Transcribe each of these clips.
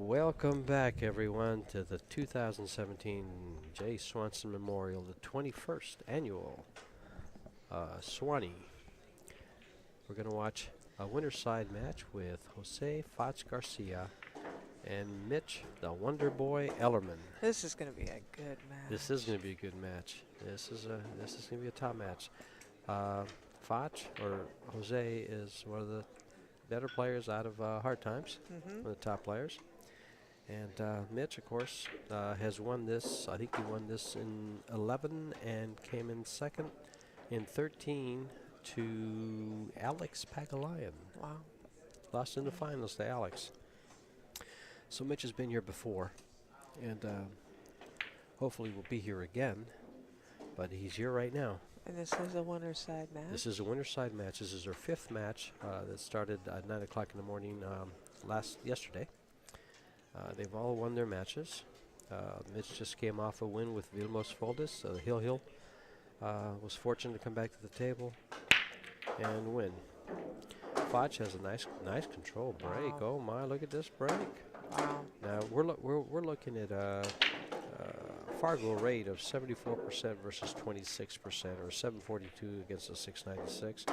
Welcome back, everyone, to the 2017 J. Swanson Memorial, the 21st annual Swanee. We're going to watch a winner's side match with Jose Foch Garcia and Mitch, the Wonder Boy Ellerman. This is going to be a good match. This is going to be a good match. This is going to be a top match. Foch, or Jose, is one of the better players out of Hard Times, one of the top players. And Mitch, of course, has won this. I think he won this in 11 and came in second in 13 to Alex Pagalayan. Wow. Lost in the finals to Alex. So Mitch has been here before, and hopefully will be here again. But he's here right now. And this is a winner's side match? This is a winner's side match. This is our fifth match that started at 9 o'clock in the morning yesterday. They've all won their matches. Mitch just came off a win with Vilmos Foldis. Hill was fortunate to come back to the table and win. Foch has a nice control break. Wow. Oh my! Look at this break. Wow. Now we're looking at a Fargo rate of 74% versus 26%, or 742 against a 696.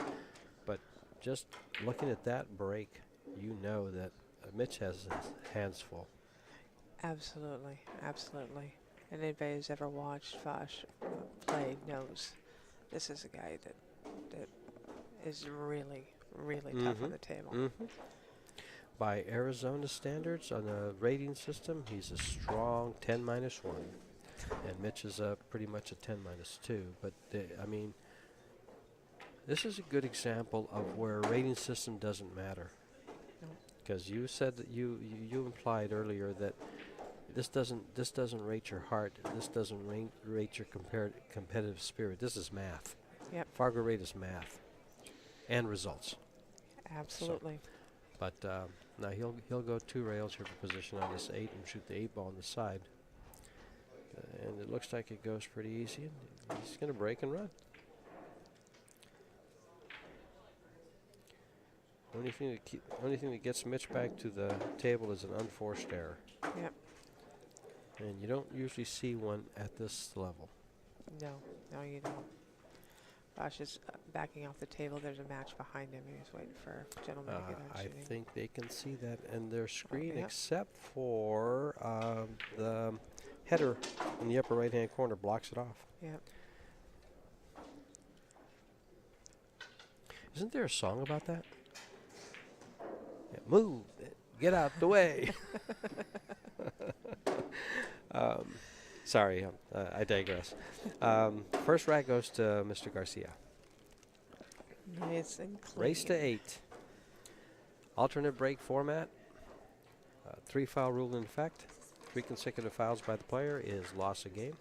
But just looking at that break, you know that Mitch has his hands full. Absolutely, absolutely. And anybody who's ever watched Foch play knows this is a guy that is really, really tough on the table. By Arizona standards on the rating system, he's a strong 10-1. And Mitch is pretty much a 10-2. But, I mean, this is a good example of where a rating system doesn't matter. Because you said that you implied earlier that this doesn't rate your heart. This doesn't rate your competitive spirit. This is math. Yep. Fargo rate is math and results. Absolutely. So, but now he'll go 2 rails here for position on this 8 and shoot the 8 ball on the side. And it looks like it goes pretty easy. He's going to break and run. Only thing that gets Mitch back to the table is an unforced error. Yep. And you don't usually see one at this level. No, you don't. Foch is backing off the table. There's a match behind him. He's waiting for a gentleman to get on I shooting. think they can see that in their screen, Yep. except for the header in the upper right-hand corner blocks it off. Yep. Isn't there a song about that? Yeah, move, get out the way. Sorry, I digress. First rack goes to Mr. Garcia. Nice and clean. Race to 8. Alternate break format. 3-foul rule in effect. 3 consecutive fouls by the player is loss of game.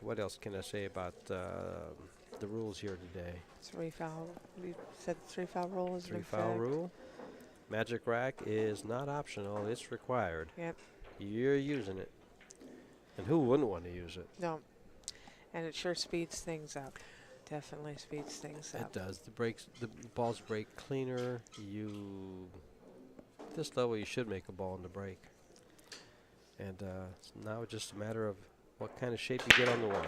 What else can I say about the rules here today? 3-foul. We said 3-foul rule is in effect. 3-foul rule. Magic rack is not optional. It's required. Yep. You're using it. And who wouldn't want to use it? No. And it sure speeds things up. Definitely speeds things up. It does. The balls break cleaner. This level, you should make a ball in the break. And now it's just a matter of what kind of shape you get on the one.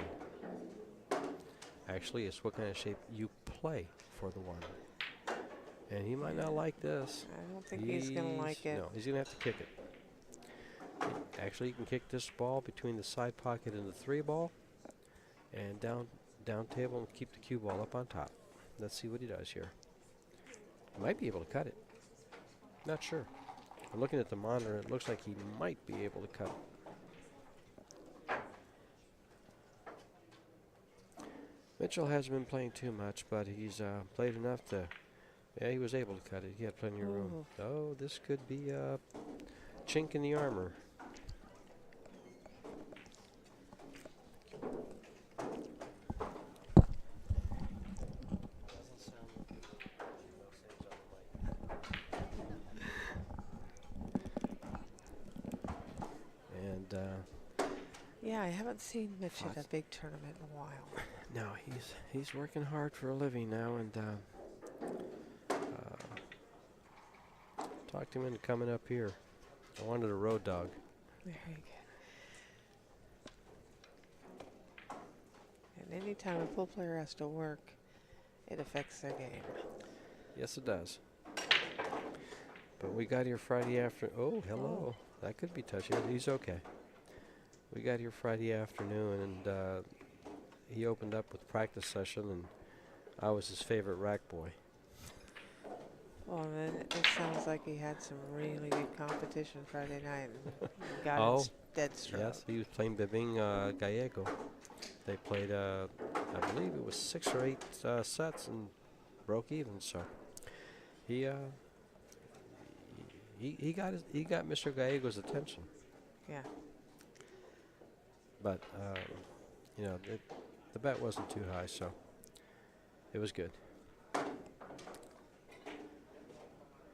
Actually, it's what kind of shape you play for the one. And he might not like this. I don't think he's going to like it. No, he's going to have to kick it. Actually, you can kick this ball between the side pocket and the 3 ball, and down table and keep the cue ball up on top. Let's see what he does here. He might be able to cut it. Not sure. I'm looking at the monitor. It looks like he might be able to cut it. Mitchell hasn't been playing too much, but he's played enough to. Yeah, he was able to cut it. He had plenty of room. Oh, this could be a chink in the armor. Yeah, I haven't seen Mitch at a big tournament in a while. No, he's working hard for a living now, and Talked him into coming up here. I wanted a road dog. Very good. And anytime a pool player has to work, it affects their game. Yes, it does. But we got here Friday afternoon. Oh, hello. That could be touchy. He's okay. We got here Friday afternoon, and he opened up with practice session, and I was his favorite rack boy. Well, then it sounds like he had some really good competition Friday night and got Oh, dead stroke. Yes, he was playing Bebing Gallego. They played, I believe it was 6 or 8 sets and broke even. So he got Mr. Gallego's attention. Yeah. But you know, the bet wasn't too high, so it was good.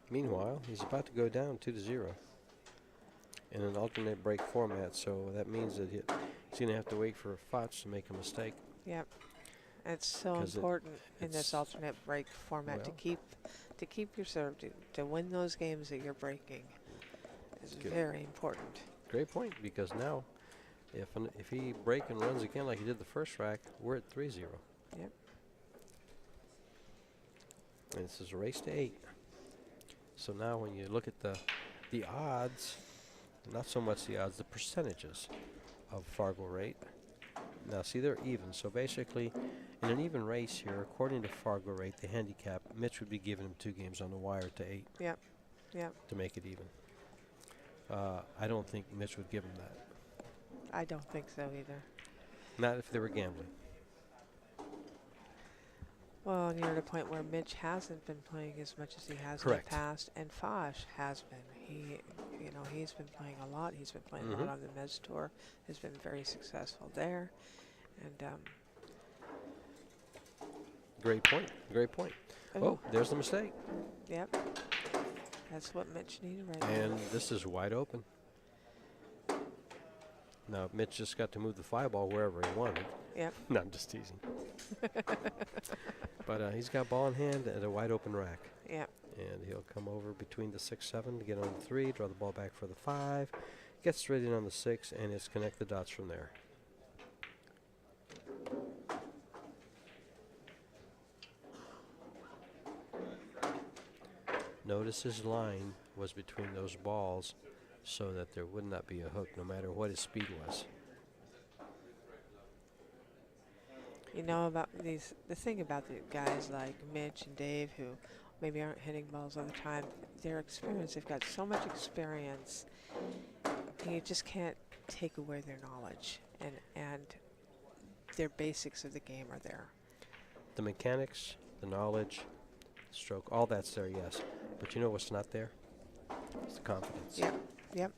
Meanwhile, he's about to go down 2-0 in an alternate break format, so that means that he's going to have to wait for Foch to make a mistake. Yep. It's so 'Cause important in this it's- alternate break format to keep your serve, to win those games that you're breaking. It's Good. very important. Great point, because now if he break and runs again like he did the first rack, we're at 3-0. Yep. And this is a race to 8. So now when you look at the odds, not so much the odds, the percentages of Fargo rate. Now see, they're even. So basically, in an even race here, according to Fargo rate, the handicap, Mitch would be giving him 2 games on the wire to 8. Yep. Yep. To make it even. I don't think Mitch would give him that. I don't think so either. Not if they were gambling. Well, and you're at a point where Mitch hasn't been playing as much as he has Correct. in the past, and Foch has been. He's been playing a lot. He's been playing a lot on the Mez Tour. Has been very successful there, and Great point. Great point. Oh, there's the mistake. Yep. That's what Mitch needed right now. And this is wide open. Now, Mitch just got to move the 5 ball wherever he wanted. Yep. No, I'm just teasing. But he's got ball in hand at a wide open rack. Yep. And he'll come over between the 6-7 to get on the 3, draw the ball back for the 5, gets straight in on the 6, and it's connect the dots from there. Notice his line was between those balls so that there would not be a hook no matter what his speed was. You know about the thing about the guys like Mitch and Dave who maybe aren't hitting balls all the time, their experience, they've got so much experience, and you just can't take away their knowledge, and their basics of the game are there. The mechanics, the knowledge, stroke, all that's there, yes. But you know what's not there? It's the confidence. Yep. Yep.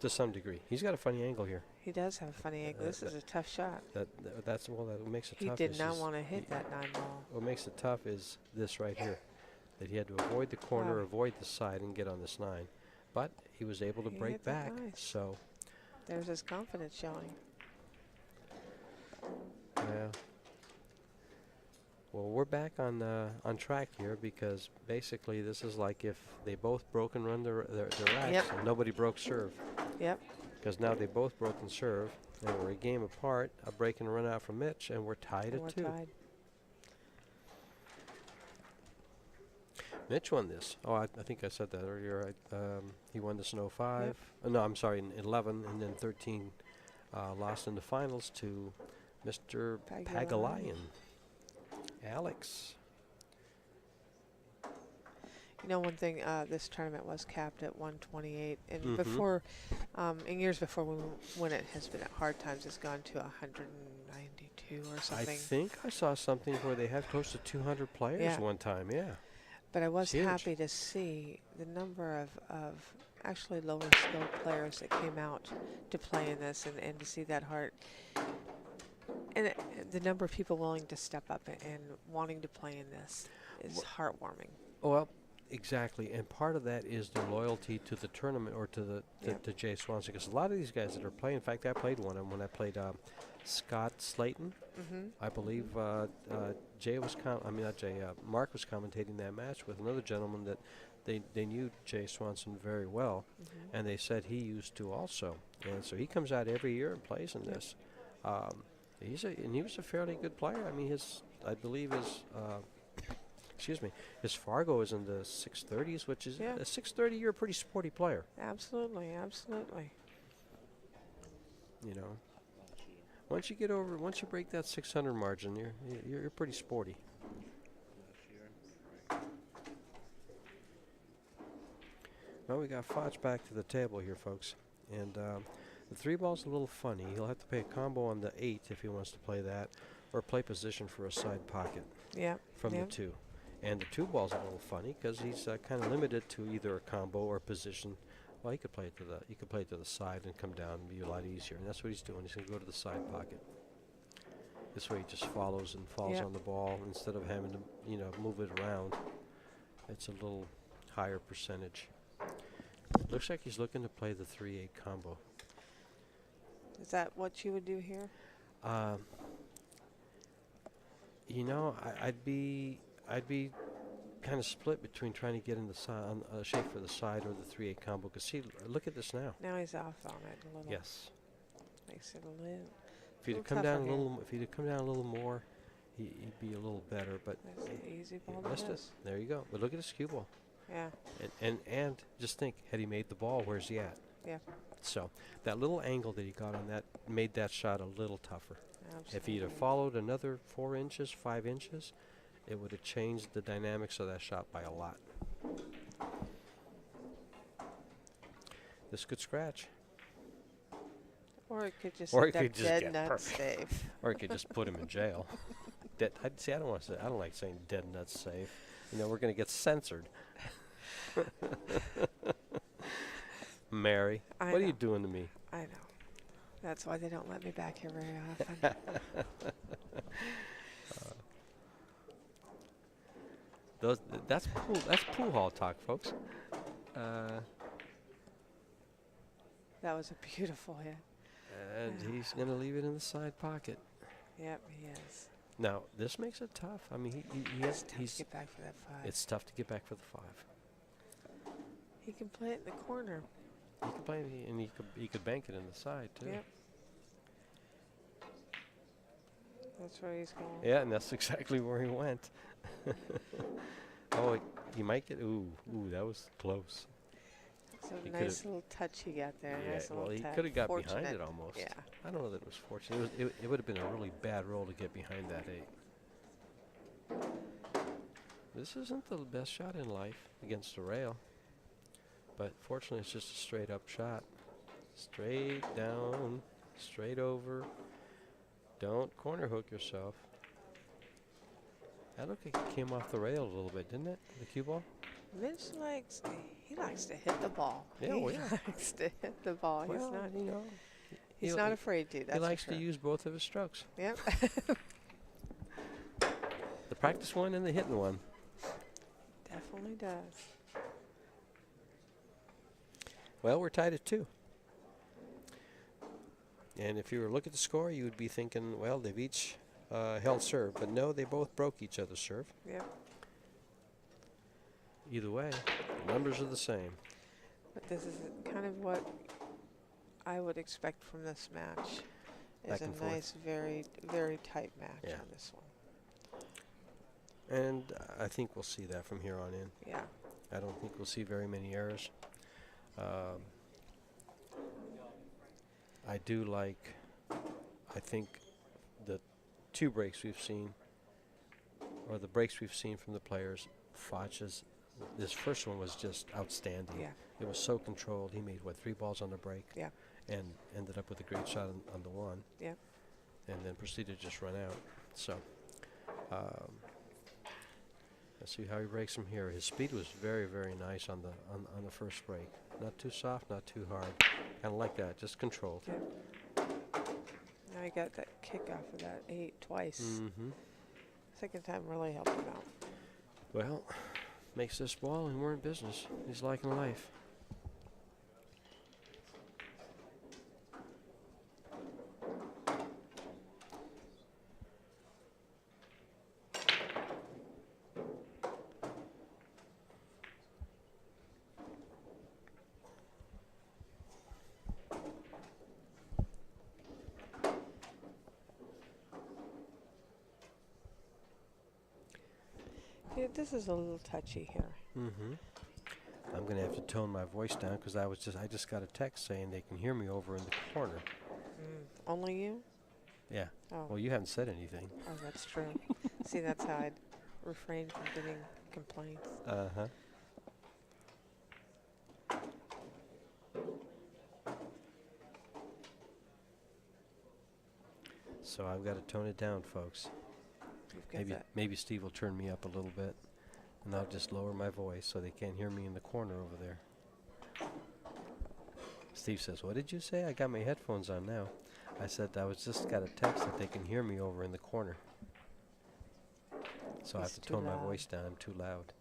To some degree. He's got a funny angle here. He does have a funny angle. This is a tough shot. That's what makes it He tough. did not want to hit that 9 ball. What makes it tough is this right here, that he had to avoid the corner, Wow. avoid the side, and get on this 9. But he was able to He break hit that back. nice. So, There's his confidence showing. yeah. Well, we're back on track here because basically this is like if they both broke and run their racks Yep. and nobody broke serve. Yep. Because now they both broke and serve, and we're a game apart, a break and run out from Mitch, and we're tied And at we're 2. tied. Mitch won this. Oh, I think I said that earlier. He won this in 05. No, I'm sorry, in 11, and then 13 lost in the finals to Mr. Pagalayan. Alex. You know, one thing, this tournament was capped at 128, and Mhm. before, in years before, when it has been at hard times, it's gone to 192 or I something. think I saw something where they had close to 200 players Yeah. one time. Yeah. But I was Huge. happy to see the number of actually lower skilled players that came out to play in this, and to see that heart. And the number of people willing to step up and wanting to play in this is heartwarming. Well, Exactly, and part of that is their loyalty to the tournament or to the Yep. to Jay Swanson. Because a lot of these guys that are playing, in fact, I played one of them when I played Scott Slayton. Mm-hmm. I believe Jay was I mean not Jay, Mark was commentating that match with another gentleman that they knew Jay Swanson very well, Mm-hmm. and they said he used to also, and so he comes out every year and plays in Yep. this. Um, he was a fairly good player. I mean I believe his excuse me, his Fargo is in the 630s, which is Yeah. a 630. You're a pretty sporty player, Absolutely, absolutely. you know. Once you break that 600 margin, you're pretty sporty. Well, we got Foch back to the table here, folks, and the 3-ball's a little funny. He'll have to pay a combo on the 8 if he wants to play that, or play position for a side pocket Yeah. from Yeah. the 2. And the 2-ball's a little funny because he's kind of limited to either a combo or position. Well, he could play it to the side and come down and be a lot easier. And that's what he's doing. He's going to go to the side pocket. This way, he just follows and falls Yep. on the ball instead of having to, move it around. It's a little higher percentage. Looks like he's looking to play the 3-8 combo. Is that what you would do here? I'd be kind of split between trying to get in the shape for the side or the 3-8 combo. Because see, look at this now. Now he's off on it a little. Yes. Makes it a little. If he'd have come down a little, if he'd have come down a little more, he'd be a little better. But That's an easy he ball to missed it. miss. There you go. But look at his cue ball. Yeah. And just think, had he made the ball, where's he at? Yeah. So that little angle that he got on that made that shot a little tougher. Absolutely. If he'd have followed another 4 inches, 5 inches, it would have changed the dynamics of that shot by a lot. This could scratch. Or it could just Or end it up could just dead get nuts perfect. safe. Or it could just put him in jail. I don't like saying dead nuts safe. We're going to get censored. Mary, I what are you know. doing to me? I know. That's why they don't let me back here very often. That's pool hall talk, folks. That was a beautiful hit. And he's going to leave it in the side pocket. Yep, he is. Now, this makes it tough. I mean, It's tough to get back for that 5. it's tough to get back for the 5. He can play it in the corner. He could play, and he could bank it in the side too. Yep. That's where he's going. Yeah, and that's exactly where he went. He might get. Ooh, that was close. It's He a could've- nice little touch he got there. Yeah, Nice well, little he tap. could have got behind Fortunate. it almost. Yeah. I don't know that it was fortunate. It would have been a really bad roll to get behind that 8. This isn't the best shot in life against the rail, but fortunately, it's just a straight up shot. Straight down, straight over. Don't corner hook yourself. That looked like it came off the rail a little bit, didn't it? The cue ball? Mitch he likes to hit the ball. Yeah, he well, yeah. likes to hit the ball. Well, He's not afraid to. That's he for likes sure. to use both of his strokes. Yep. The practice one and the hitting one. Definitely does. Well, we're tied at 2. And if you were to look at the score, you would be thinking, well, they've each held serve. But no, they both broke each other's serve. Yep. Either way, the numbers are the same. But this is kind of what I would expect from this match. Is Back a and forth. nice, very, very tight match Yeah. on this one. And I think we'll see that from here on in. Yeah. I don't think we'll see very many errors. I do like, I think, the 2 breaks we've seen, or the breaks we've seen from the players. Foch's, this first one was just outstanding. Yeah. It was so controlled. He made, 3 balls on the break? Yeah. And ended up with a great shot on the 1. Yeah. And then proceeded to just run out. So, let's see how he breaks from here. His speed was very, very nice on the first break. Not too soft, not too hard. Kind of like that, just controlled. Yeah. Now he got that kick off of that 8 twice. Mm-hmm. Second time really helped him out. Well, makes this ball, and we're in business. He's liking life. Yeah, this is a little touchy here. Mm-hmm. I'm gonna have to tone my voice down because I just got a text saying they can hear me over in the corner. Only you? Yeah. Oh. Well, you haven't said anything. Oh, that's true. See, that's how I'd refrain from getting complaints. Uh-huh. So I've got to tone it down, folks. You've got that. Maybe Steve will turn me up a little bit, and I'll just lower my voice so they can't hear me in the corner over there. Steve says, "What did you say?" I got my headphones on now. I said I was just got a text that they can hear me over in the corner. So I have to tone my voice down. I'm too loud.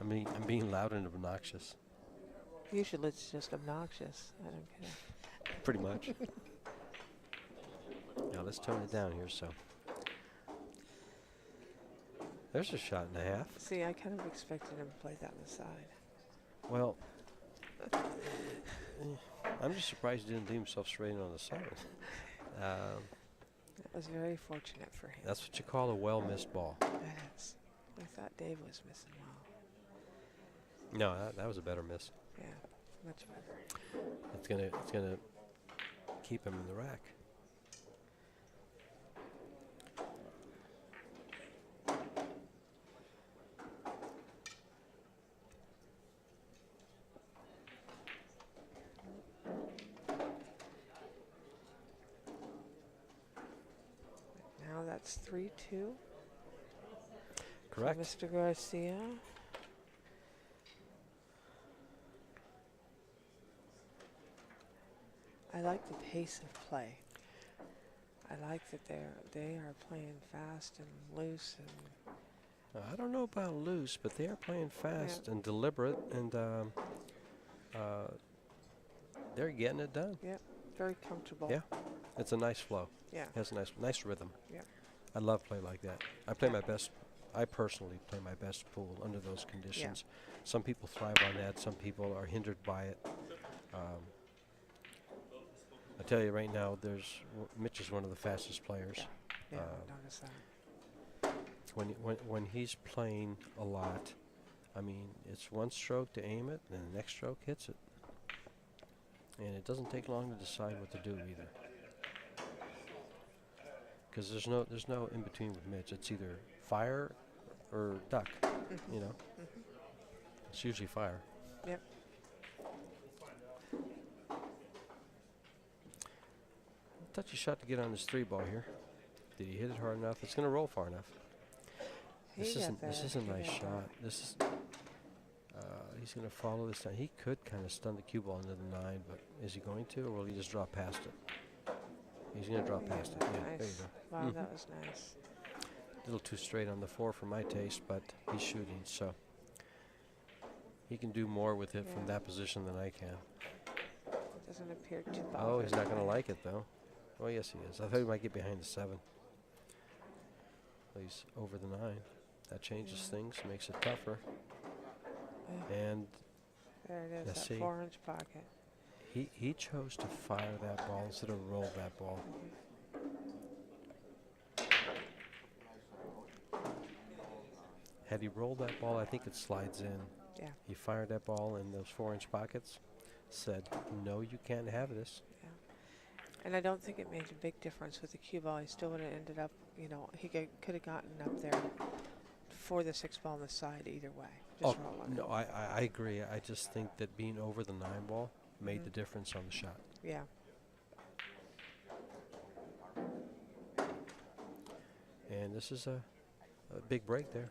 I'm being loud and obnoxious. Usually it's just obnoxious. I don't get it. Pretty much. Now let's tone it down here. So there's a shot and a half. See, I kind of expected him to play that on the side. Well, I'm just surprised he didn't leave himself straight on the side. That was very fortunate for him. That's what you call a well-missed ball. That is. I thought Dave was missing well. No, that was a better miss. Yeah, much better. It's gonna keep him in the rack. Now that's 3-2. Correct. For Mr. Garcia. I like the pace of play. I like that they are playing fast and loose and I don't know about loose, but they are playing fast and deliberate, and they're getting it done. yeah, very comfortable. Yeah, it's a nice flow. Yeah. It has a nice rhythm. Yeah. I love play like that. I play my best. I personally play my best pool under those conditions. Some people thrive on that. Some people are hindered by it. I tell you right now, Mitch is one of the fastest players. Yeah, notice that. When he's playing a lot, I mean, it's one stroke to aim it, and the next stroke hits it. And it doesn't take long to decide what to do either. Because there's no in between with Mitch. It's either fire or duck. Mm-hmm. You know, it's usually fire. Yep. Touchy shot to get on this 3-ball here. Did he hit it hard enough? It's going to roll far enough. This is a nice shot. This is he's going to follow this down. He could kind of stun the cue ball into the 9, but is he going to, or will he just drop past it? He's going to drop past it. Yeah, Nice. there you go. Wow, that was nice. A little too straight on the 4 for my taste, but he's shooting, so he can do more with it from that position than I can. It doesn't appear too bothered. Oh, he's not going to like it, though. Oh, yes, he is. I thought he might get behind the 7. He's over the 9. That changes things, makes it tougher. And there it is, let's that see. 4-inch pocket. He chose to fire that ball instead of roll that ball. Had he rolled that ball, I think it slides in. Yeah. He fired that ball in those 4-inch pockets, said, "No, you can't have this." Yeah. And I don't think it made a big difference with the cue ball. He still would have ended up, he could have gotten up there for the 6-ball on the side either way. Just rolling. No, I agree. I just think that being over the 9 ball made the difference on the shot. Yeah. And this is a big break there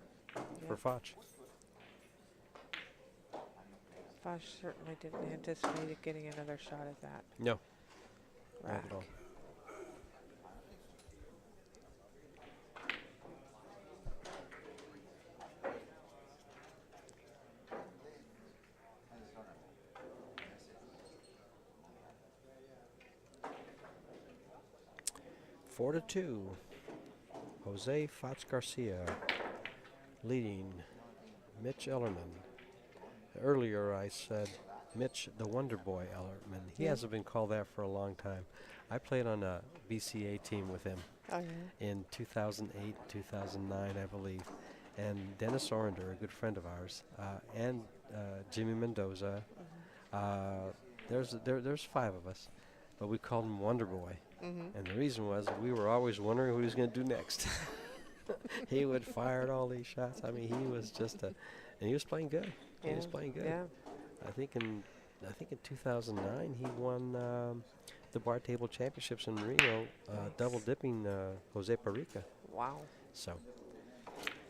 for Foch. Foch certainly didn't anticipate it getting another shot at that. No, not Rack. at all. 4-2. Jose Fats Garcia leading Mitch Ellerman. Earlier I said Mitch the Wonder Boy Ellerman. He Yeah. hasn't been called that for a long time. I played on a BCA team with him Oh, yeah. in 2008, 2009, I believe. And Dennis Orender, a good friend of ours, and Jimmy Mendoza. There's 5 of us, but we called him Wonder Boy. Mm-hmm. And the reason was we were always wondering who he was going to do next. He would fire all these shots. I mean, he was just and he was playing good. He was playing good. Yeah. I think in 2009 he won the bar table championships in Reno, Nice. double dipping Jose Parica. Wow. So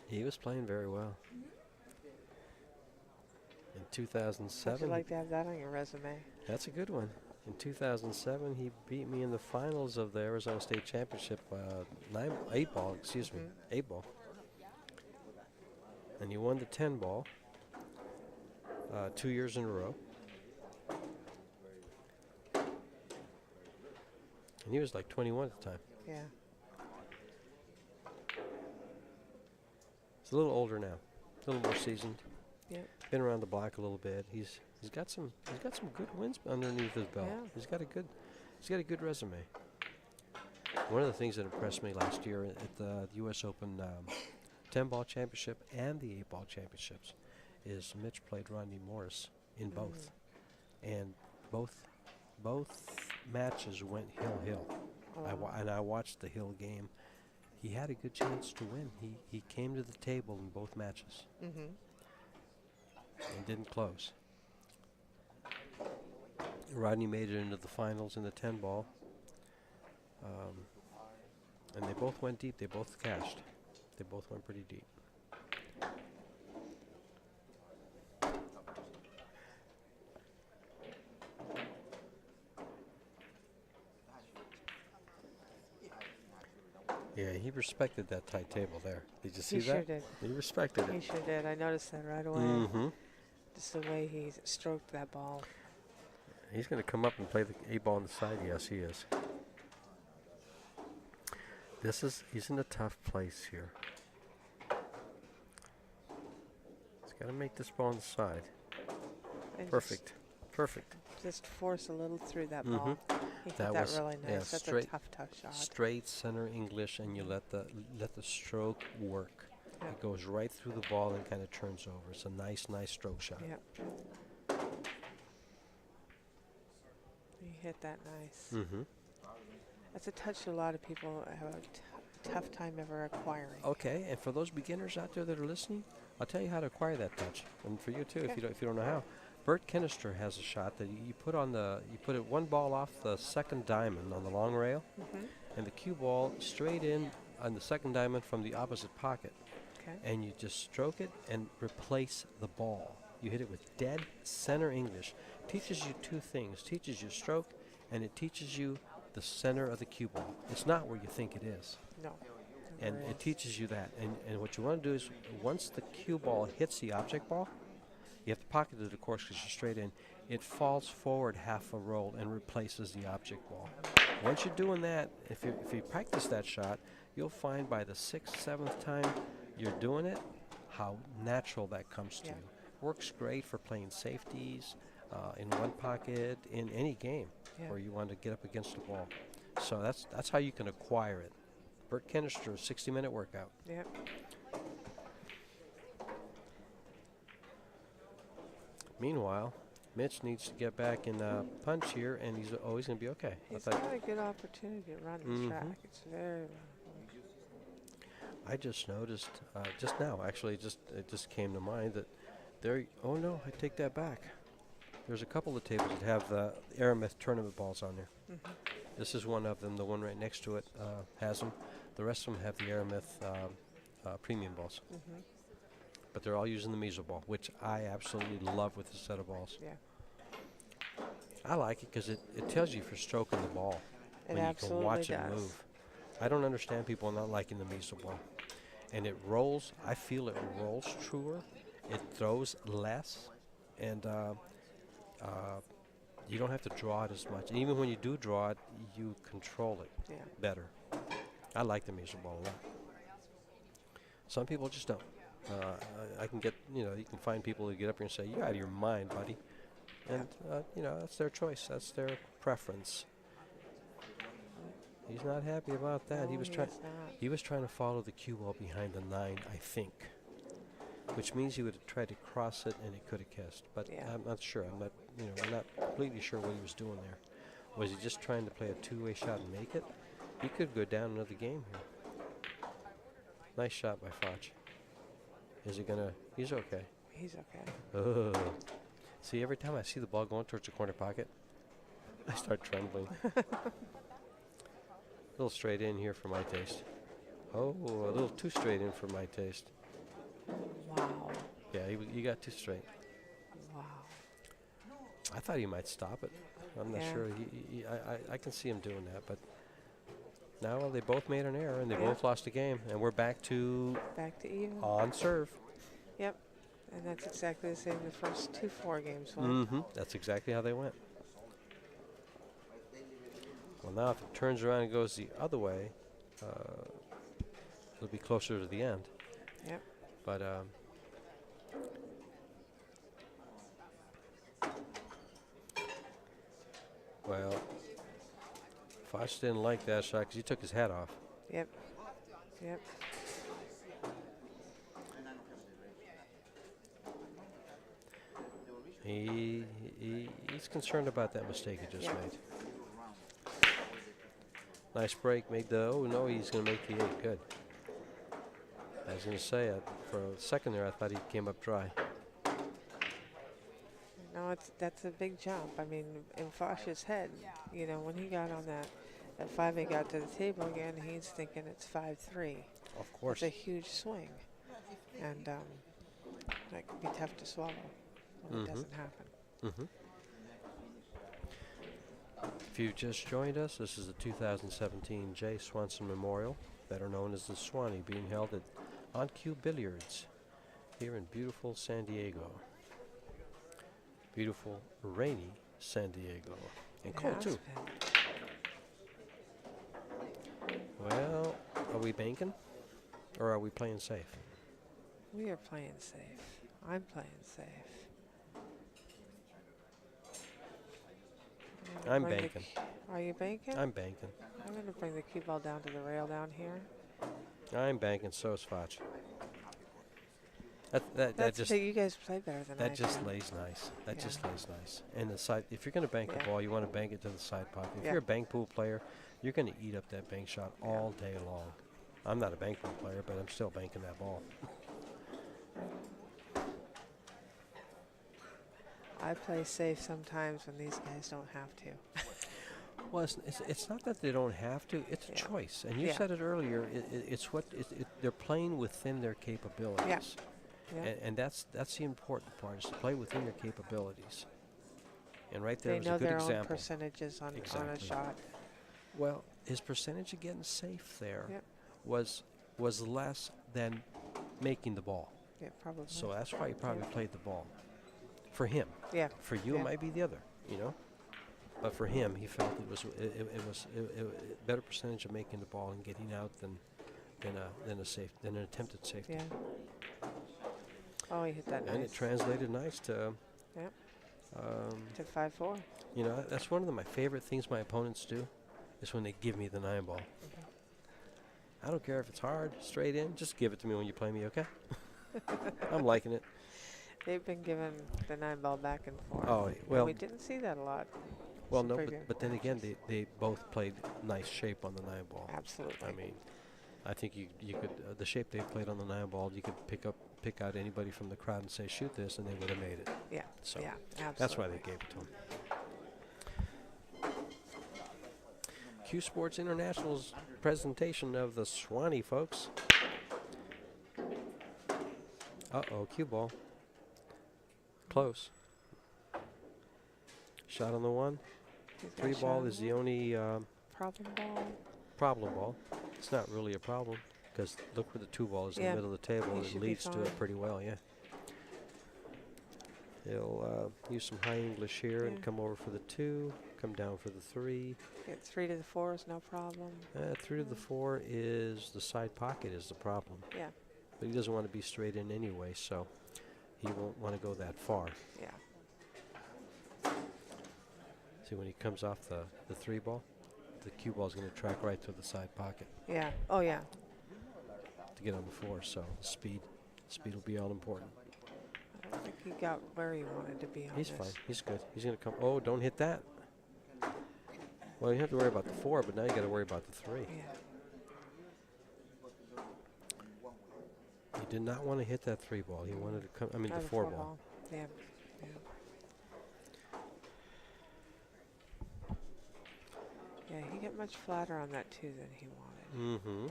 he was playing very well. In How'd 2007, you like to have that on your resume? that's a good one. In 2007, he beat me in the finals of the Arizona State Championship, 8-ball, excuse me, 8-ball. And he won the 10-ball 2 years in a row. And he was like 21 at the time. Yeah. He's a little older now, a little more seasoned. Yep. Been around the block a little bit. He's got some good wins underneath his belt. Yeah. He's got a good resume. One of the things that impressed me last year at the U.S. Open 10-ball championship and the 8-ball championships is Mitch played Rodney Morris in both, and both matches went hill. Oh, And I watched the Hill game. He had a good chance to win. He came to the table in both matches mm-hmm. and didn't close. Rodney made it into the finals in the 10-ball. And they both went deep. They both cashed. They both went pretty deep. Yeah, he respected that tight table there. Did you see He that? sure did. He respected He it. sure did. I noticed that right away. Mm-hmm. Just the way he stroked that ball. He's going to come up and play the 8-ball on the side. Yes, he is. He's in a tough place here. He's got to make this ball on the side. And Perfect. Perfect. Just force a little through that Mhm. ball. He hit That that was- really nice. yeah, That's straight- a tough shot. Straight center English, and you let the stroke work. Yep. It goes right through the ball and kind of turns over. It's a nice stroke shot. Yep. You hit that nice. Mm-hmm. That's a touch a lot of people have a tough time ever acquiring. Okay, and for those beginners out there that are listening, I'll tell you how to acquire that touch, and for you too, Okay. if you don't know how. Bert Kenister has a shot that you put it one ball off the second diamond on the long rail, Mm-hmm. and the cue ball straight in on the second diamond from the opposite pocket, Okay. and you just stroke it and replace the ball. You hit it with dead center English. Teaches you 2 things. Teaches you stroke, and it teaches you the center of the cue ball. It's not where you think it is. No. And never it is. teaches you that. And what you want to do is, once the cue ball hits the object ball, you have to pocket it, of course, because you're straight in. It falls forward half a roll and replaces the object ball. Once you're doing that, if you practice that shot, you'll find by the 6th, 7th time you're doing it, how natural that comes to Yeah. you. Works great for playing safeties, in one pocket, in any game Yeah. where you want to get up against the ball. So that's how you can acquire it. Bert Kenister, 60-minute workout. Yep. Meanwhile, Mitch needs to get back in punch here, and he's always going to be okay. He's got a good opportunity to run this Mhm. track. It's very. I just noticed just now, actually, it just came to mind that there. Oh no, I take that back. There's a couple of tables that have the Aramith tournament balls on there. Mm-hmm. This is one of them. The one right next to it has them. The rest of them have the Aramith premium balls, Mm-hmm. but they're all using the meso ball, which I absolutely love with this set of balls. Yeah. I like it because it tells you if you're stroking the ball. It when you can absolutely watch does. it move. I don't understand people not liking the meso ball. And it rolls, I feel it rolls truer, it throws less, and you don't have to draw it as much. And even when you do draw it, you control it Yeah. better. I like the mazer ball a lot. Some people just don't. I can get, you can find people who get up here and say, "You're out of your mind, buddy," and that's their choice. That's their preference. He's not happy about that. No, He was he trying. is not. He was trying to follow the cue ball behind the 9, I think, which means he would have tried to cross it and he could have kissed. But Yeah. I'm not sure. I'm not completely sure what he was doing there. Was he just trying to play a two-way shot and make it? He could go down another game here. Nice shot by Foch. Is he gonna? He's okay. He's okay. Oh. See, every time I see the ball going towards the corner pocket, I start trembling. A little straight in here for my taste. Oh, a little too straight in for my taste. Wow. Yeah, he got too straight. Wow. I thought he might stop it. I'm not Yeah. sure. I can see him doing that, but now they both made an error and they Yeah. both lost the game, and we're back to Back to even. on serve. Yep. And that's exactly the same the first 2-4 games went. That's exactly how they went. Well, now if it turns around and goes the other way, it'll be closer to the end. Yep. But well, Foch didn't like that shot because he took his hat off. Yep. Yep. He's concerned about that mistake he just Yeah. made. Nice break, made the, oh no, he's going to make the 8, good. I was going to say, for a second there, I thought he came up dry. No, that's a big jump. I mean, in Foch's head, when he got on that 5-8 got to the table again, he's thinking it's 5-3. Of course. It's a huge swing. And that can be tough to swallow when it doesn't happen. If you've just joined us, this is the 2017 J. Swanson Memorial, better known as the Swanee, being held at On Cue Billiards here in beautiful San Diego. Beautiful, rainy San Diego. And cold, Yeah, too. it's been- Well, are we banking? Or are we playing safe? We are playing safe. I'm playing safe. I'm Bring the banking. Are you banking? I'm banking. I'm going to bring the cue ball down to the rail down here. I'm banking, so is Foch. That That's just you guys play better than I that just do. lays nice. That Yeah. just lays nice. And the side, if you're going to bank Yeah. a ball, you want to bank it to the side pocket. If Yeah. you're a bank pool player, you're going to eat up that bank shot all day long. I'm not a bank pool player, but I'm still banking that ball. I play safe sometimes when these guys don't have to. Well, it's not that they don't have to. It's a Yeah. choice. And you Yeah. said it earlier. They're playing within their capabilities. Yeah. And that's the important part, is to play within your capabilities. And right there They was a know good their own example. percentages on a Exactly. shot. Well, his percentage of getting safe there Yep. was less than making the ball. Yeah, probably. So that's why he probably Yeah. played the ball. For him. Yeah. For you, Yeah. it might be the other, But for him, he felt it was a better percentage of making the ball and getting out than an attempted safety. Yeah. Oh, he hit that And nice. it translated nice to. Yep. To 5-4. that's one of my favorite things my opponents do, is when they give me the 9 ball. I don't care if it's hard, straight in, just give it to me when you play me, okay? I'm liking it. They've been giving the 9 ball back and forth. Oh, And well, we didn't see that a lot. well, some no, previous but then again, matches. they both played nice shape on the 9 ball. Absolutely. I mean, I think you could the shape they played on the 9 ball, you could pick out anybody from the crowd and say shoot this, and they would have made it. Yeah. So yeah. Absolutely. that's why they gave it to him. Q Sports International's presentation of the Swanee, folks. Uh-oh, cue ball. Close. Shot on the 1. He's got 3 shot ball on is one. the only Problem ball. problem ball. It's not really a problem, because look where the 2 ball is in Yeah, the middle of the table, he and it should be leads to it fine. pretty well, yeah. He'll use some high English here and Yeah. come over for the 2. come down for the 3. Get 3 to the 4 is no problem. 3 to the 4 is the side pocket is the problem. Yeah. But he doesn't want to be straight in anyway, so he won't want to go that far. Yeah. See, when he comes off the 3 ball, the cue ball is going to track right to the side pocket Yeah. Oh, yeah. to get on the 4. So speed will be all important. I don't think he got where he wanted to be on He's this. fine. He's good. He's going to come. Oh, don't hit that. Well, you have to worry about the 4, but now you got to worry about the 3. Yeah. He did not want to hit that 3 ball. He wanted to come. I mean, Or the 4 ball. Yeah. Yeah, he got much flatter on that 2 than he wanted. Mm-hmm.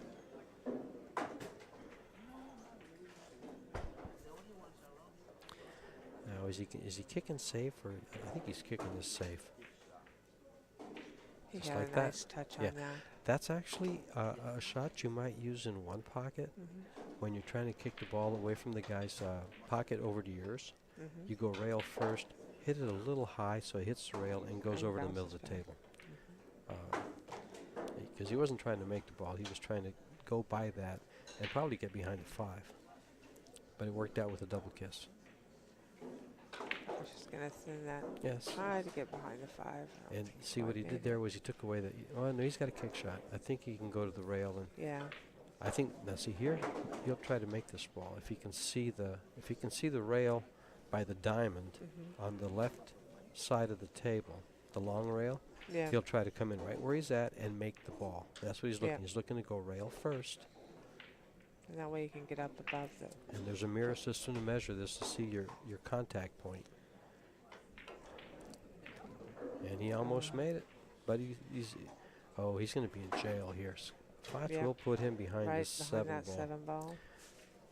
Now, is he kicking safe, or I think he's kicking this safe. He Just got like a that. nice touch Yeah. on that. That's actually a shot you might use in one pocket when you're trying to kick the ball away from the guy's pocket over to yours. You go rail first, hit it a little high so it hits the rail and goes And over the middle of bounces the back. table. Because he wasn't trying to make the ball, he was trying to go by that and probably get behind the 5. But it worked out with a double kiss. I was just going to thin that. Yes. Try to get behind the 5. I don't And think he see what he quite did there was he took away the. Oh no, he's got a kick shot. I think he can go to the rail, and Yeah. I think now see here, he'll try to make this ball if he can see the rail by the diamond on the left side of the table, the long rail. Yeah. He'll try to come in right where he's at and make the ball. That's what he's looking. Yeah. He's looking to go rail first. And that way you can get up above the. And there's a mirror system to measure this to see your contact point. And he almost made it, but he's going to be in jail here. Spots Yeah. will put him behind Right the behind 7 that ball, 7 ball.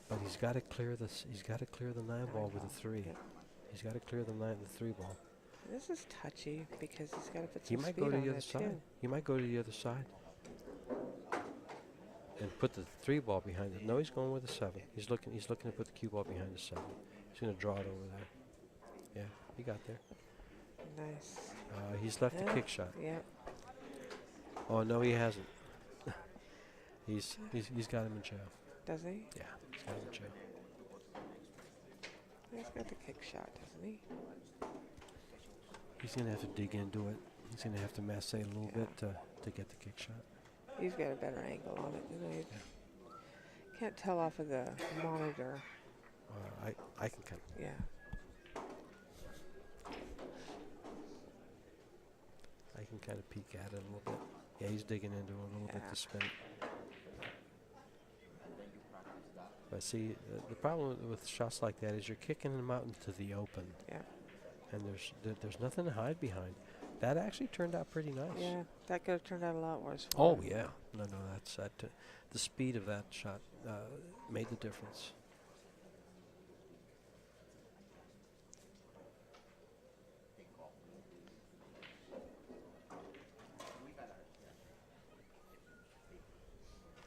but he's got to clear this. He's got to clear the 9 ball with a 3. Yeah. He's got to clear the 3 ball. This is touchy because he's got to put He some might speed go to on the other it side. too. He might go to the other side and put the 3 ball behind it. No, he's going with the 7. He's looking to put the cue ball behind the 7. He's going to draw it over there. Yeah, he got there. Nice. He's left the kick shot. Yep. Oh no, he hasn't. He's got him in jail. Does he? Yeah, he's got him in jail. He's got the kick shot, doesn't he? He's gonna have to dig into it. He's gonna have to massage a little Yeah. bit to get the kick shot. He's got a better angle on it than I. Can't tell off of the monitor. I can kind of. Yeah. I can kind of peek at it a little bit. Yeah, he's digging into it a little bit Yeah. to spin it. But see, the problem with shots like that is you're kicking them out into the open. Yeah. And there's nothing to hide behind. That actually turned out pretty nice. Yeah. That could have turned out a lot worse. For Oh him. yeah. No, that's that. The speed of that shot made the difference.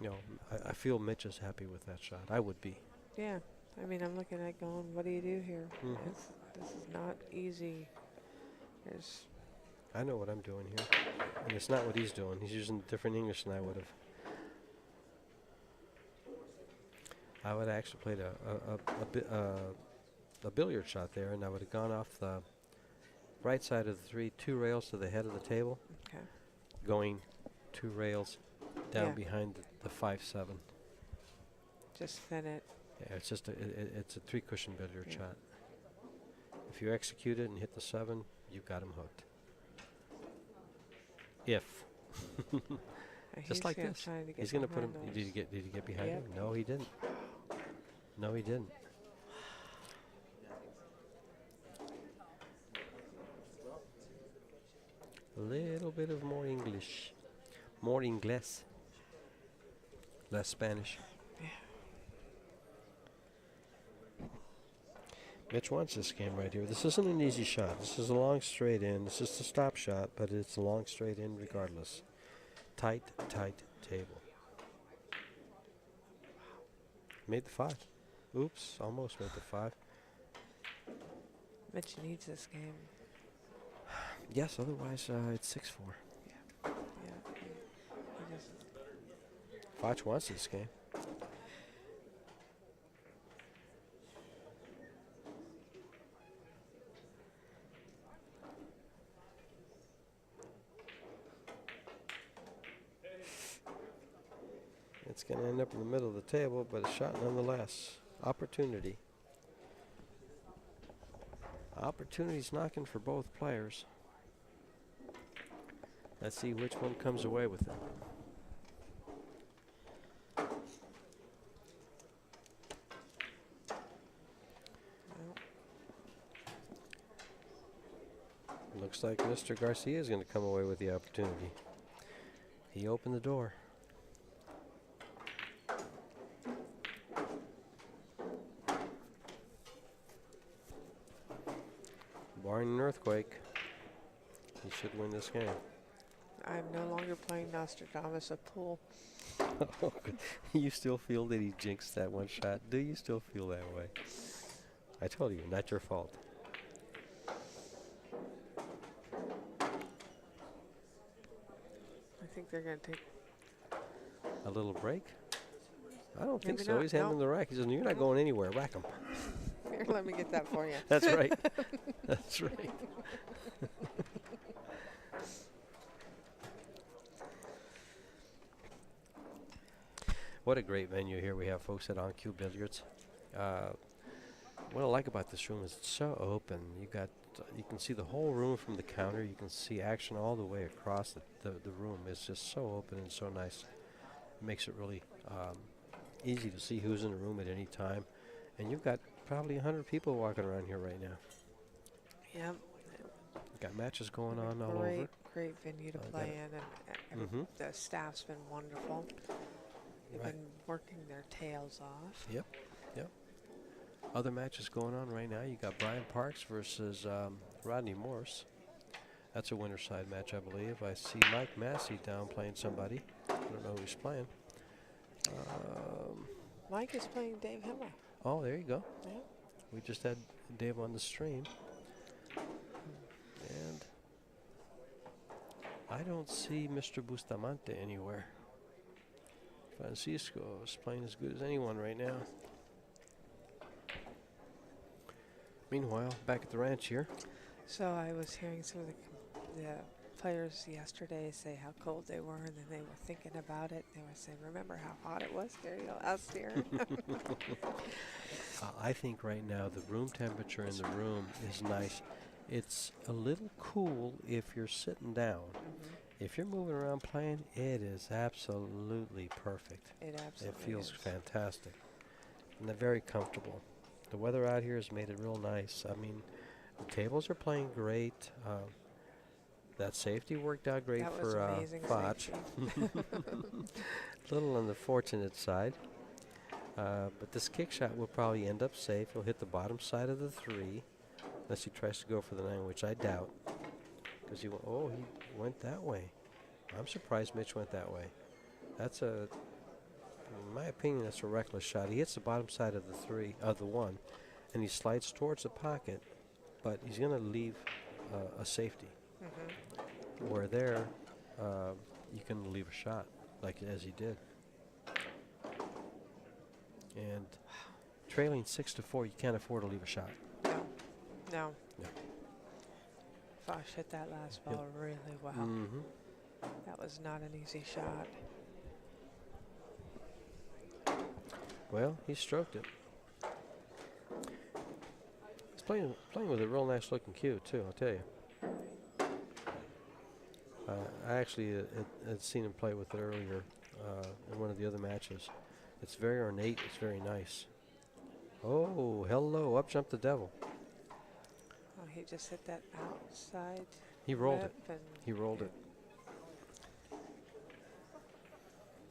You know, I feel Mitch is happy with that shot. I would be. Yeah. I mean, I'm looking at going, what do you do here? Mhm. This is not easy. There's. I know what I'm doing here, and it's not what he's doing. He's using different English than I would have. I would have actually played a billiard shot there, and I would have gone off the right side of the 3, 2 rails to the head of the table, Okay. going 2 rails down Yeah. behind the 5-7. Just thin it. Yeah, it's just it's a 3 cushion billiard Yeah. shot. If you execute it and hit the 7, you've got him hooked. If And just he's like gonna this, try to get he's going to put him. behind Did he get behind Yep. him? No, he didn't. No, he didn't. A little bit of more English, more Ingles, less Spanish. Mitch wants this game right here. This isn't an easy shot. This is a long straight in. This is the stop shot, but it's a long straight in regardless. Tight, tight table. Made the 5. Oops, almost made the 5. Mitch needs this game. Yes, otherwise it's 6-4. Yeah. He doesn't. Foch wants this game. It's going to end up in the middle of the table, but a shot nonetheless. Opportunity. Opportunity's knocking for both players. Let's see which one comes away with it. Looks like Mr. Garcia is going to come away with the opportunity. He opened the door. Barring an earthquake, he should win this game. I'm no longer playing Nostradamus of pool. You still feel that he jinxed that one shot? Do you still feel that way? I told you, not your fault. I think they're going to take. A little break? I don't think Maybe so. not, He's no. handling the rack. He says, "You're not going anywhere. Rack him." Here, let me get that for you. That's right. That's right. What a great venue here we have, folks, at On-Cue Billiards. What I like about this room is it's so open. You can see the whole room from the counter. You can see action all the way across the room. It's just so open and so nice. It makes it really easy to see who's in the room at any time. And you've got probably 100 people walking around here right now. Yep. Got matches going on all over. Great venue to play in, and the staff's been wonderful. They've Right. been working their tails off. Yep. Other matches going on right now. You got Brian Parks versus Rodney Morse. That's a winner side match, I believe. I see Mike Massey down playing somebody. I don't know who he's playing. Mike is playing Dave Himmel. Oh, there you go. Yeah. We just had Dave on the stream. And I don't see Mr. Bustamante anywhere. Francisco is playing as good as anyone right now. Meanwhile, back at the ranch here. So I was hearing some of the players yesterday say how cold they were, and then they were thinking about it. They were saying, "Remember how hot it was here last year?" I think right now the room temperature in the room is nice. It's a little cool if you're sitting down. If you're moving around playing, it is absolutely perfect. It absolutely It feels is. fantastic. And they're very comfortable. The weather out here has made it real nice. I mean, the tables are playing great. That safety worked out great That was for amazing Foch. safety. Little on the fortunate side. But this kick shot will probably end up safe. He'll hit the bottom side of the 3, unless he tries to go for the 9, which I doubt. Because he went that way. I'm surprised Mitch went that way. That's in my opinion, that's a reckless shot. He hits the bottom side of the 3, of the 1, and he slides towards the pocket, but he's going to leave a safety. Where there, you can leave a shot, like as he did. And trailing 6-4, you can't afford to leave a shot. No. No. Foch hit that last ball really well. That was not an easy shot. Well, he stroked it. He's playing with a real nice looking cue too, I'll tell you. I actually had seen him play with it earlier in one of the other matches. It's very ornate. It's very nice. Oh, hello! Up jumped the devil. Oh, he just hit that outside. He rolled it. lip and He rolled it.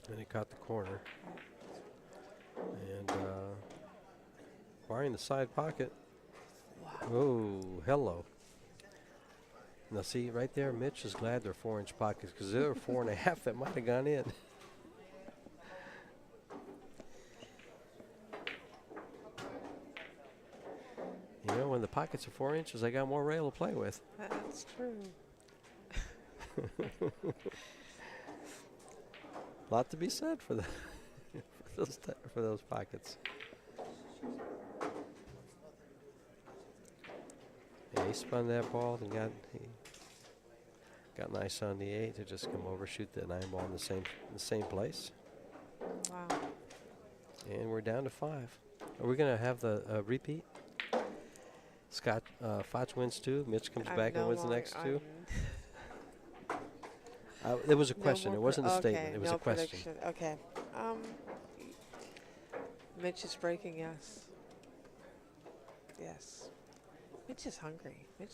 And he caught the corner. And barring the side pocket. Wow. Oh, hello. Now see, right there, Mitch is glad they're 4-inch pockets, because there were 4.5 that might have gone in. You know, when the pockets are 4 inches, I got more rail to play with. That's true. Lot to be said for the for those pockets. Yeah, he spun that ball and got nice on the 8 to just come over, shoot the 9 ball in the same place. Wow. And we're down to 5. Are we going to have the repeat? Scott Foch wins 2. Mitch comes back and wins the next 2. It was a question. It wasn't a statement. It was a question. Prediction. Okay. Mitch is breaking, yes. Yes. Mitch is hungry. Mitch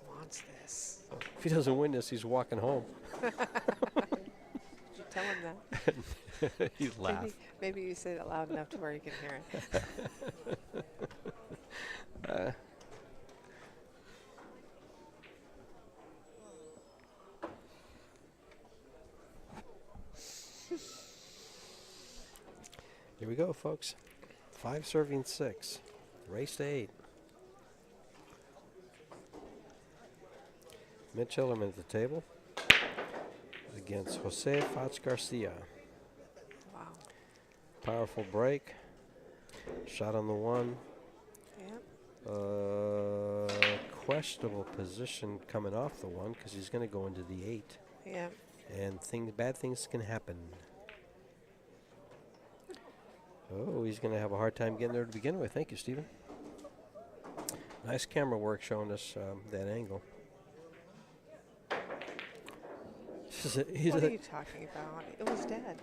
wants this. If he doesn't win this, he's walking home. Did you tell him that? He'd laugh. Maybe you said it loud enough to where you can hear it. Here we go, folks. 5 serving 6. Race to 8. Mitch Ellerman at the table against Jose Foch Garcia. Wow. Powerful break. Shot on the 1. Yep. Questionable position coming off the 1 because he's going to go into the 8. Yep. And bad things can happen. Oh, he's going to have a hard time getting there to begin with. Thank you, Stephen. Nice camera work showing us that angle. What are you talking about? It was dead.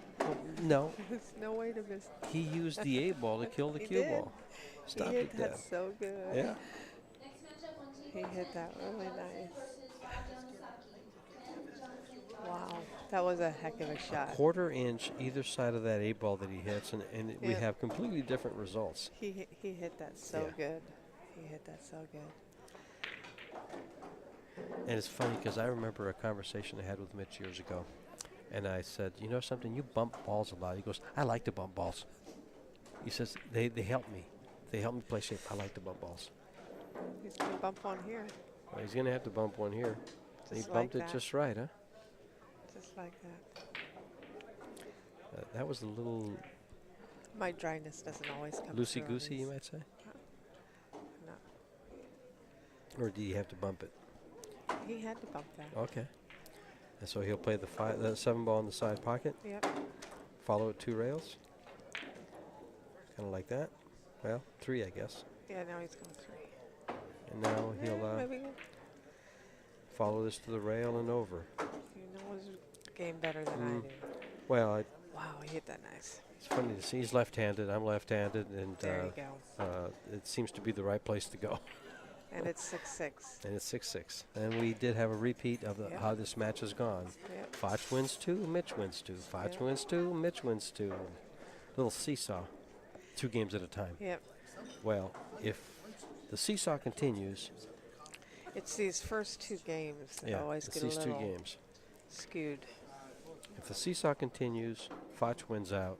No. There's no way to miss. He used the A ball to kill the He cue did. ball. Stopped He hit it that dead. so good. Yeah. He hit that really nice. Wow. That was a heck of a shot. Quarter inch either side of that A ball that he hits, and we Yeah. have completely different results. He hit that so Yeah. good. He hit that so good. And it's funny because I remember a conversation I had with Mitch years ago. And I said, you know something, you bump balls a lot. He goes, I like to bump balls. He says, they help me. They help me play shape. I like to bump balls. He's going to bump one here. Well, he's going to have to bump one here. He Just bumped like it that. just right, huh? Just like that. That was a little My dryness doesn't always come through on loosey-goosey, you these. might say? No. Or do you have to bump it? He had to bump that. Okay. And so he'll play the 7 ball in the side pocket, Yep. follow it 2 rails. Kind of like that. Well, 3, I guess. Yeah, now he's going 3. And now he'll Maybe follow this to the rail and over. you know his game better than I do. Well, Wow, he hit that nice. it's funny to see. He's left-handed. I'm left-handed, and There you go. it seems to be the right place to go. And it's 6-6. And it's 6-6. And we did have a repeat of Yep. how this match has gone. Yep. Foch wins 2, Mitch wins 2. Foch Yep. wins 2, Mitch wins 2. Little seesaw, 2 games at a time. Yep. Well, if the seesaw continues, It's these first 2 games that always it's get a these 2 little games. skewed. If the seesaw continues, Foch wins out.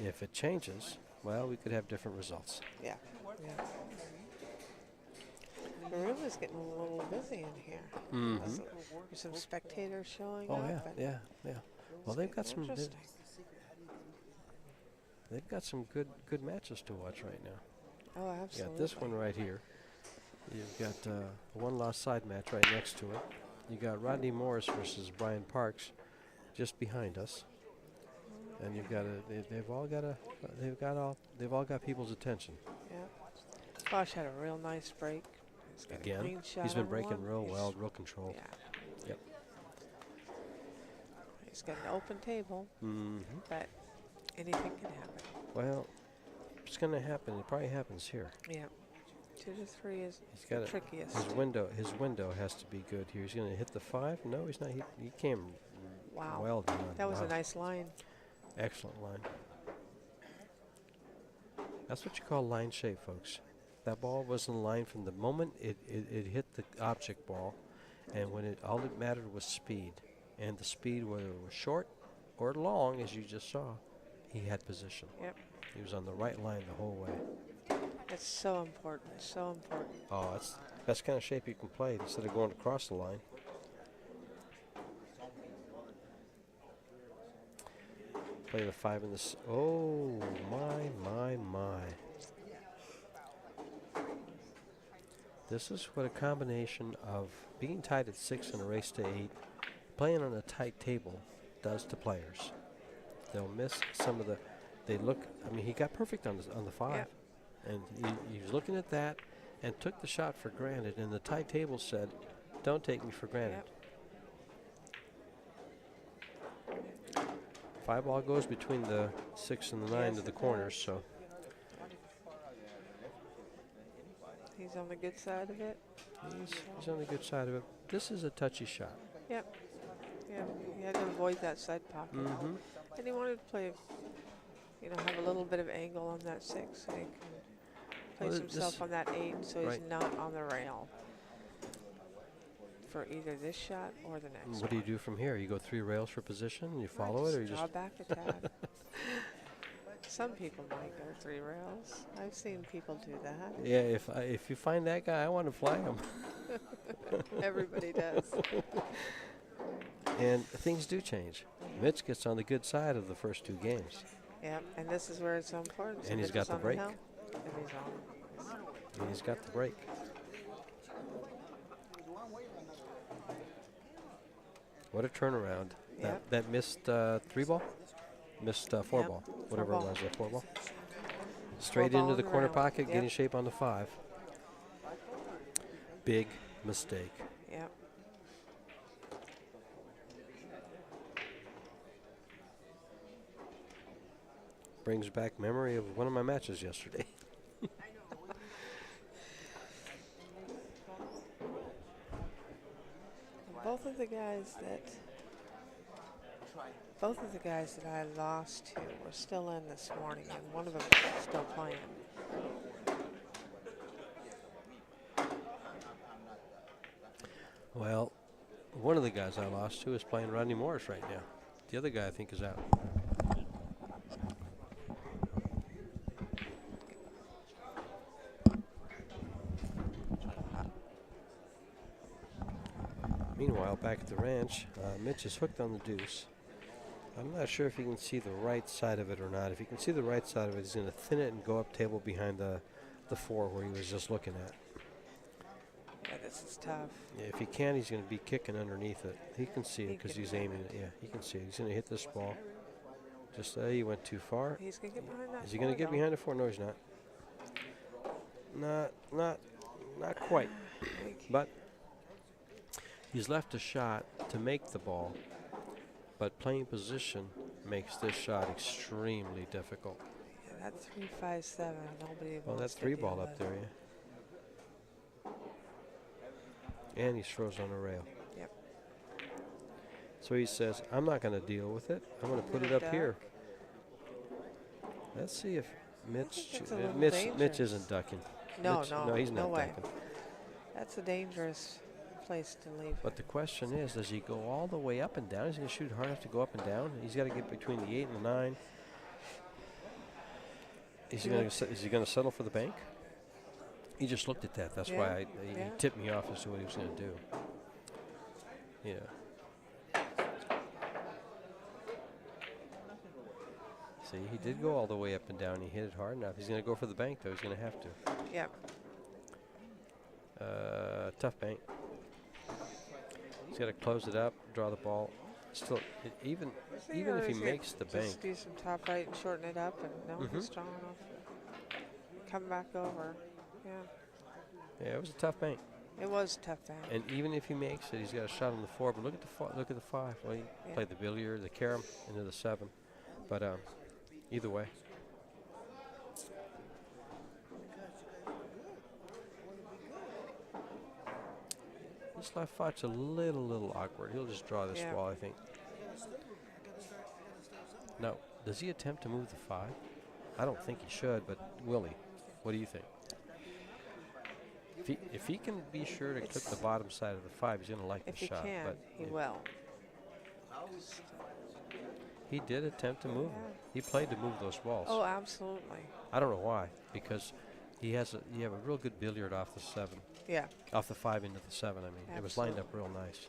If it changes, well, we could have different results. Yeah. Yeah. The room is getting a little busy in here. Mm-hmm. There's some spectators showing Oh up. yeah, and yeah. Well, it's they've got getting some. interesting. They've got some good matches to watch right now. Oh, You absolutely. got this one right here. You've got one lost side match right next to it. You got Rodney Morris versus Brian Parks, just behind us. And you've got they've all got people's attention. Yeah. Foch had a real nice break. He's got a Again, clean shot he's been on breaking one. real He's- well, real controlled. Yeah. Yep. He's got an open table, Mm-hmm. but anything can happen. Well, it's going to happen. It probably happens here. Yeah. 2 to 3 is He's got the it. trickiest. His window has to be good here. He's going to hit the 5. No, he's not. He came Wow. well done. That was Wow. a nice line. Excellent line. That's what you call line shape, folks. That ball was in line from the moment it hit the object ball, and when all it mattered was speed. And the speed, whether it was short or long, as you just saw, he had position. Yep. He was on the right line the whole way. It's so important. So important. Oh, that's kind of shape you can play instead of going across the line. play the 5 and the. Oh my! This is what a combination of being tied at 6 and a race to 8, playing on a tight table, does to players. They'll miss some of the. They look. I mean, he got perfect on the 5, Yep. and he was looking at that, and took the shot for granted. And the tight table said, "Don't take me for granted." Yep. 5 ball goes between the 6 and the 9 Yes, to the it corners. does. So He's on the good side of it. he's on the good side of it. This is a touchy shot. Yep. Yep. He had to avoid that side pocket. Mm-hmm. And he wanted to play, have a little bit of angle on that 6 so he can place Well, himself on that 8 so he's right. not on the rail for either this shot or the next What do you one. do from here? You go 3 rails for position, and you Right, follow it, or you draw just. back a tad. Some people might go 3 rails. I've seen people do that. Yeah, if you find that guy, I want to flag him. Everybody does. And things do change. Mitch gets on the good side of the first 2 games, Yep, and this is where it's so important. And he's got the on break. hill, and he's on. and he's got the break. What a turnaround! Yep. That missed 3 ball, missed 4 Yep, ball, 4 whatever ball. it was, 4 ball. Straight ball into on the the corner rail. pocket, Yep. getting shape on the 5. Big mistake. Yep. Brings back memory of one of my matches yesterday. Both of the guys that I lost to were still in this morning, and one of them is still playing. Well, one of the guys I lost to is playing Rodney Morris right now. The other guy I think is out. Meanwhile, back at the ranch, Mitch is hooked on the deuce. I'm not sure if he can see the right side of it or not. If he can see the right side of it, he's going to thin it and go up table behind the 4 where he was just looking at. Yeah, this is tough. Yeah, if he can, he's going to be kicking underneath it. He can see it He because can he's hit aiming it. Yeah, he can see it. He's going to hit this ball. Just he went too far. He's gonna get behind that. Is he going to get behind the 4? No, he's not. Not quite. But he's left a shot to make the ball. But playing position makes this shot extremely difficult. Yeah, that 3-5-7. Nobody. Well, wants that to 3 deal ball with. up there, yeah. And he throws on a rail. Yep. So he says, I'm not going to deal with it. I'm going to put it Gonna up here. duck. Let's see if Mitch. that's a little Mitch dangerous. isn't ducking. No, Mitch, no, he's no not way. ducking. That's a dangerous place to leave. But the question is, does he go all the way up and down? He's going to shoot hard enough to go up and down. He's got to get between the 8 and the 9. Is he going to settle for the bank? He just looked at that. That's Yeah, why he yeah. tipped me off as to what he was going to do. Yeah. See, he did go all the way up and down. He hit it hard enough. He's going to go for the bank, though. He's going to have to. Yep. Tough bank. He's got to close it up, draw the ball. Still, even So, if he he's gonna makes the just bank, do some top right and shorten it up, and no, Mhm. he's strong enough. Come back over. Yeah. yeah, it was a tough bank. It was a tough bang. And even if he makes it, he's got a shot on the 4. But look at the 5. Well, he Yeah. played the billiard, the carom into the 7. But either way. This left 5's a little awkward. He'll just draw this Yeah. ball, I think. No. Does he attempt to move the 5? I don't think he should, but will he? What do you think? If he can be sure to clip the bottom side of the 5, he's going to like If the he shot. can, But he if will. he did attempt to move them. Yeah. He played to move those balls. Oh, absolutely. I don't know why, because you have a real good billiard off the 7, Yeah. off the 5 into the 7. I mean, it was lined up real nice,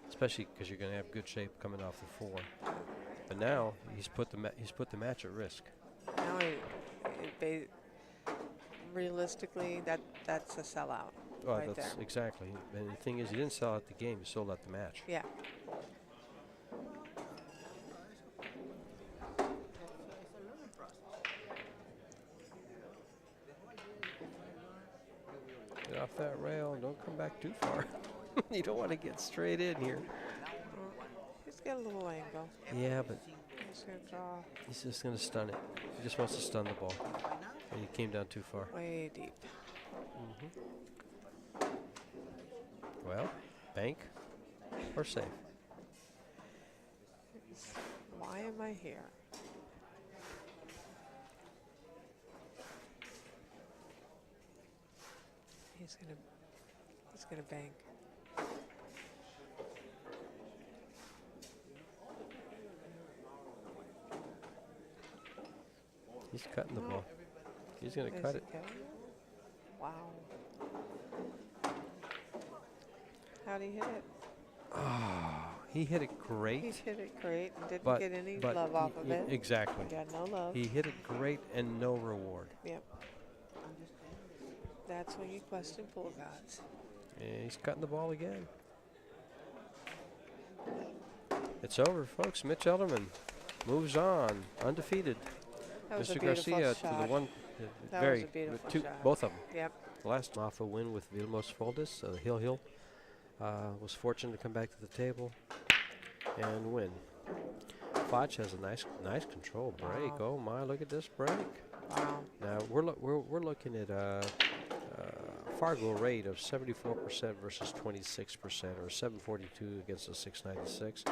especially because you're going to have good shape coming off the 4. But now he's put the match at risk. Now realistically, that's a sellout Well, right that's there. exactly. And the thing is, he didn't sell out the game; he sold out the match. Yeah. Get off that rail. Don't come back too far. You don't want to get straight in here. He's got a little angle. Yeah, but He's going to draw he's just going to stun it. He just wants to stun the ball. And he came down too far. way deep. Well, bank or save? Why am I here? He's gonna bank. He's cutting the No. ball. He's going to Is cut he it. cutting? Wow. How'd he hit it? Oh, he hit it He great. hit it great and didn't But get any but love off of it. exactly. Got no love. He hit it great and no reward. Yep. That's when you question pool gods. And he's cutting the ball again. It's over, folks. Mitch Ellerman moves on, undefeated. That was a Mr. beautiful Garcia shot. to the one, That very was a beautiful two, shot. both of them. Yep. Last off a win with Vilmos Foldis, Hill was fortunate to come back to the table and win. Foch has a nice control break. Wow. Oh my, look at this break. Wow. Now we're looking at a Fargo rate of 74% versus 26%, or 742 against a 696.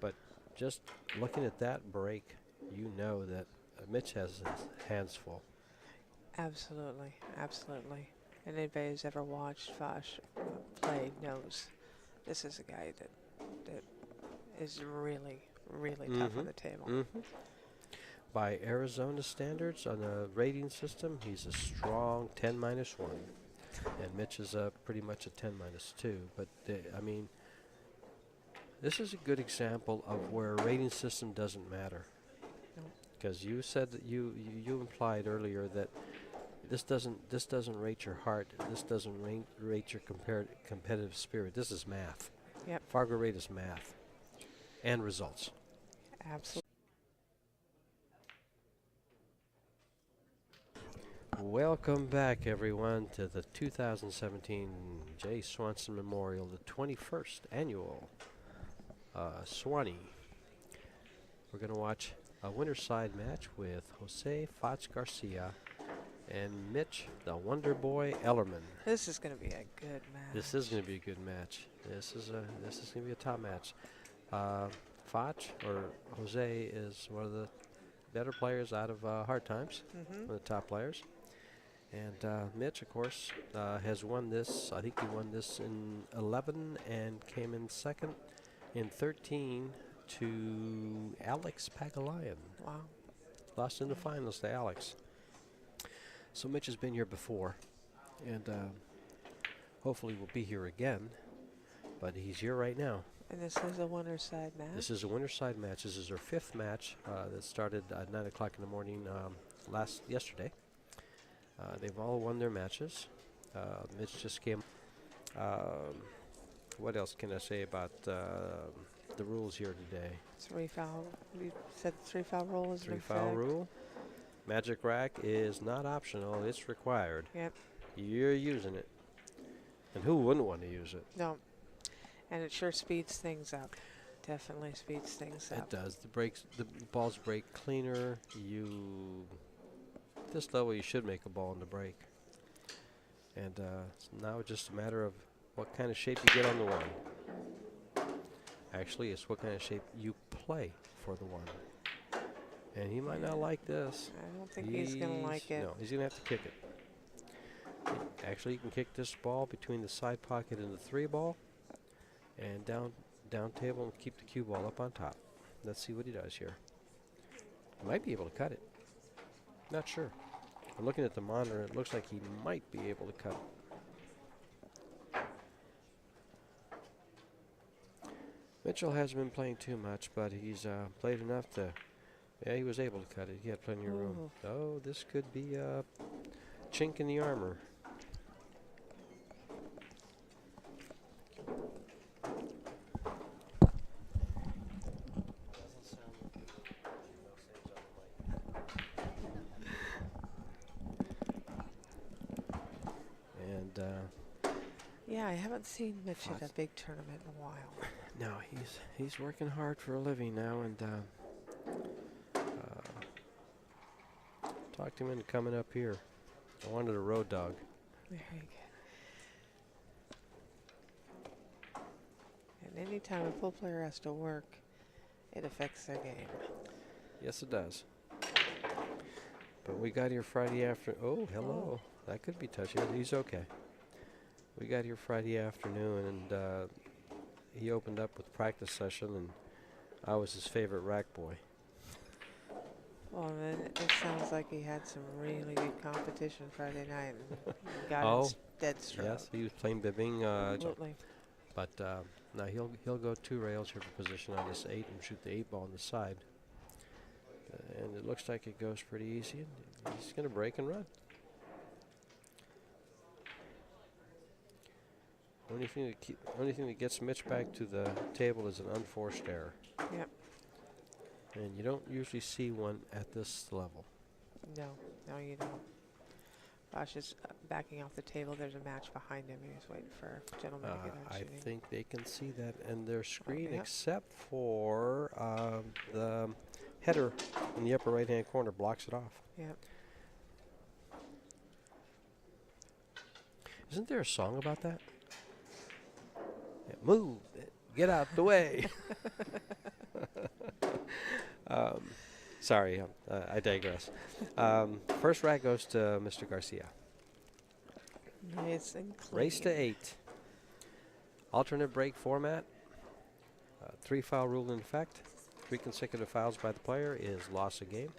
But just looking at that break, you know that Mitch has his hands full. Absolutely. Absolutely. And anybody who's ever watched Foch play knows this is a guy that is really, really tough on the table. By Arizona standards on the rating system, he's a strong 10-1. And Mitch is pretty much a 10-2. But, I mean, this is a good example of where a rating system doesn't matter. Because you said that you implied earlier that this doesn't rate your heart. This doesn't rate your competitive spirit. This is math. Yep. Fargo rate is math and results. Absolutely. Welcome back, everyone, to the 2017 J. Swanson Memorial, the 21st annual Swanee. We're going to watch a winner's side match with Jose Foch Garcia and Mitch, the Wonder Boy Ellerman. This is going to be a good match. This is going to be a good match. This is going to be a top match. Foch, or Jose, is one of the better players out of Hard Times, one of the top players. And Mitch, of course, has won this. I think he won this in 11 and came in second in 13 to Alex Pagalayan. Wow. Lost in the finals to Alex. So Mitch has been here before, and hopefully will be here again. But he's here right now. And this is a winner's side match? This is a winner's side match. This is our fifth match that started at 9 o'clock in the morning yesterday. They've all won their matches. Mitch just came. What else can I say about the rules here today? 3 foul. You said 3 foul rule is 3 foul rule. Magic rack is not optional. It's required. Yep. You're using it. And who wouldn't want to use it? No. And it sure speeds things up. Definitely speeds things up. It does. The balls break cleaner. This level, you should make a ball in the break. And now it's just a matter of what kind of shape you get on the one. Actually, it's what kind of shape you play for the one. And he might not like this. I don't think he's going to like it. No, he's going to have to kick it. Actually, you can kick this ball between the side pocket and the 3 ball, and down table, and keep the cue ball up on top. Let's see what he does here. He might be able to cut it. Not sure. I'm looking at the monitor. It looks like he might be able to cut it. Mitchell hasn't been playing too much, but he's played enough to. Yeah, he was able to cut it. He had plenty of room. Ooh. Oh, this could be a chink in the armor. And Yeah, I haven't seen Mitch at Five. a big tournament in a while. no, he's working hard for a living now, and talked him into coming up here. I wanted a road dog. There you go. And anytime a pool player has to work, it affects their game. Yes, it does. But we got here Friday after. Oh, hello. That could be touchy. He's okay. We got here Friday afternoon, and he opened up with practice session, and I was his favorite rack boy. Well, then it sounds like he had some really good competition Friday night and got Oh, dead stroke. Yes, he was playing bibbing. Absolutely. But now he'll go 2 rails here for position on this 8 and shoot the 8 ball on the side. And it looks like it goes pretty easy. And he's going to break and run. Only thing that gets Mitch back to the table is an unforced error. Yep. And you don't usually see one at this level. No, you don't. Bosch is backing off the table. There's a match behind him. He's waiting for a gentleman to get on I shooting. think they can see that in their screen, yep. except for the header in the upper right-hand corner blocks it off. Yep. Isn't there a song about that? Yeah, move, get out the way. Sorry, I digress. First rack goes to Mr. Garcia. Nice and clean. Race to 8. Alternate break format. 3 foul rule in effect. 3 consecutive fouls by the player is loss of game.